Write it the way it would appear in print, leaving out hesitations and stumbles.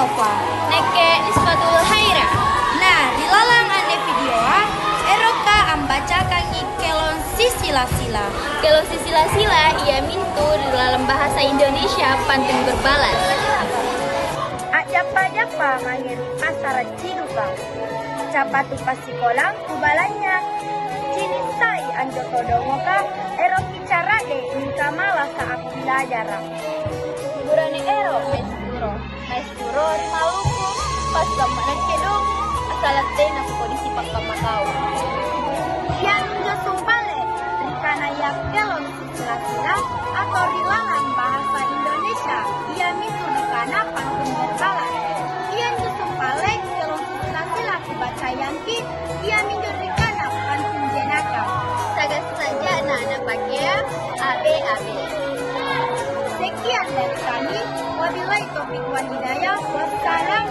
Nova. Neke Nisbatul Haira. Nah, di lalang ane videoa, eroka ambaca kangi kelon sisila-sila. Kelon sisila-sila ia mintu di dalam bahasa Indonesia pantun berbalas. Japa-japa mangiri pasar ciduka. Capatu pasikolang kubalanya. Cini sai anjo todongoka ero bicara de minta malah saat belajar. Burani ero maestro di Maluku pas kamanan kedong asalat tena kondisi pakamakau. Yang jo sumpale rikana yak kelon sila-sila atau rilangan bahasa Indonesia ia mitu rikana pantun berbalas. Yang jo sumpale kelon sila-sila kubaca yangki ia mitu rikana pantun jenaka. Sagas saja anak-anak pakai AB. Sekian dari kami. Wabillahi taufiq wal hidayah. Wassalam.